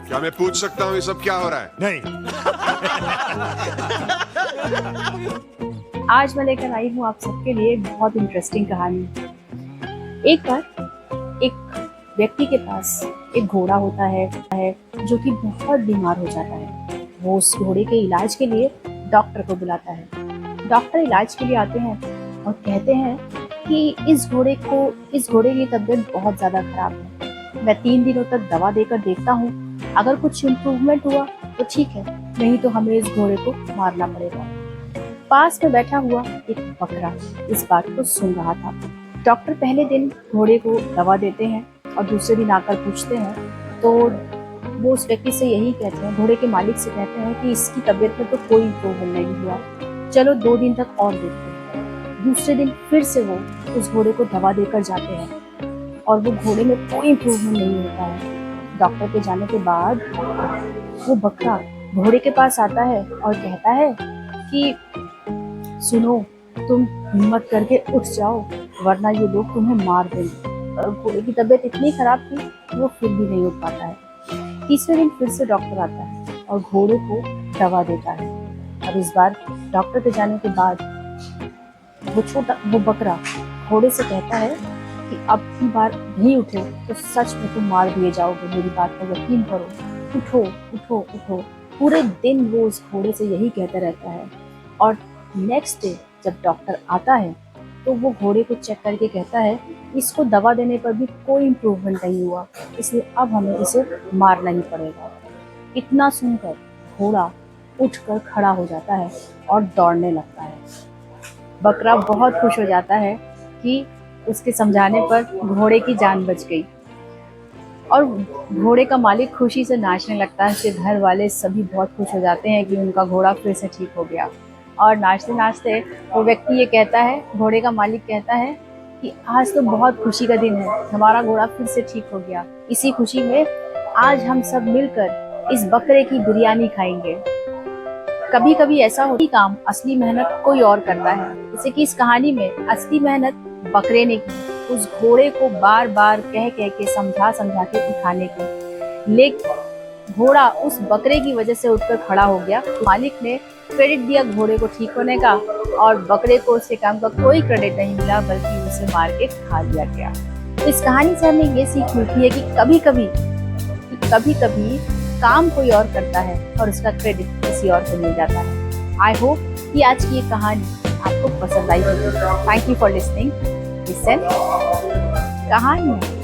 क्या मैं पूछ सकता हूँ ये सब क्या हो रहा है? नहीं। आज मैं लेकर आई हूँ आप सबके लिए एक बहुत इंटरेस्टिंग कहानी। एक बार एक व्यक्ति के पास एक घोड़ा होता है जो कि बहुत बीमार हो जाता है। वो उस घोड़े के इलाज के लिए डॉक्टर को बुलाता है। डॉक्टर इलाज के लिए आते हैं और कहते हैं कि इस घोड़े की तबीयत बहुत ज़्यादा खराब है। मैं 3 दिनों तक दवा देकर देखता हूँ, अगर कुछ इम्प्रूवमेंट हुआ तो ठीक है, नहीं तो हमें इस घोड़े को मारना पड़ेगा। पास में बैठा हुआ एक बकरा इस बात को सुन रहा था। डॉक्टर पहले दिन घोड़े को दवा देते हैं और दूसरे दिन आकर पूछते हैं तो वो उस व्यक्ति से यही कहते हैं, घोड़े के मालिक से कहते हैं कि इसकी तबीयत में तो कोई इम्प्रूवमेंट नहीं हुआ, चलो 2 दिन तक और देखते हैं। दूसरे दिन फिर से वो उस घोड़े को दवा देकर जाते हैं और वो घोड़े में कोई इम्प्रूवमेंट नहीं होता है। डॉक्टर के जाने के बाद वो बकरा घोड़े के पास आता है और कहता है कि सुनो, तुम हिम्मत करके उठ जाओ, वरना ये लोग तुम्हें मार देंगे। और घोड़े की तबीयत इतनी खराब थी वो फिर भी नहीं उठ पाता है। तीसरे दिन फिर से डॉक्टर आता है और घोड़े को दवा देता है। और इस बार डॉक्टर के जाने के बाद वो बकरा घोड़े से कहता है कि अब की बार नहीं उठे तो सच में तुम मार दिए जाओगे, मेरी बात पर यकीन करो, उठो उठो उठो। पूरे दिन वो उस घोड़े से यही कहता रहता है। और नेक्स्ट डे जब डॉक्टर आता है तो वो घोड़े को चेक करके कहता है इसको दवा देने पर भी कोई इम्प्रूवमेंट नहीं हुआ, इसलिए अब हमें इसे मारना ही पड़ेगा। इतना सुनकर घोड़ा उठकर खड़ा हो जाता है और दौड़ने लगता है। बकरा बहुत खुश हो जाता है कि उसके समझाने पर घोड़े की जान बच गई और घोड़े का मालिक खुशी से नाचने लगता है। उसके घर वाले सभी बहुत खुश हो जाते हैं कि उनका घोड़ा फिर से ठीक हो गया। और नाचते नाचते वो व्यक्ति ये कहता है, घोड़े का मालिक कहता है कि आज तो बहुत खुशी का दिन है, हमारा घोड़ा फिर से ठीक हो गया। इसी खुशी में आज हम सब मिलकर इस बकरे की बिरयानी खाएंगे। कभी कभी ऐसा होता है, काम असली मेहनत कोई और करता है। जैसे कि इस कहानी में असली मेहनत बकरे ने की, उस घोड़े को बार बार कह के समझा के उठाने की, लेकिन घोड़ा उस बकरे की वजह से उठकर खड़ा हो गया। मालिक ने क्रेडिट दिया घोड़े को ठीक होने का और बकरे को उसके काम का कोई क्रेडिट नहीं मिला, बल्कि उसे मार के खा लिया गया। इस कहानी से हमें ये सीख मिलती है कि कभी कभी काम कोई और करता है और उसका क्रेडिट किसी और को मिल जाता है। आई होप कि आज की ये कहानी आपको पसंद आई होगी। Thank you for listening. Listen कहानी।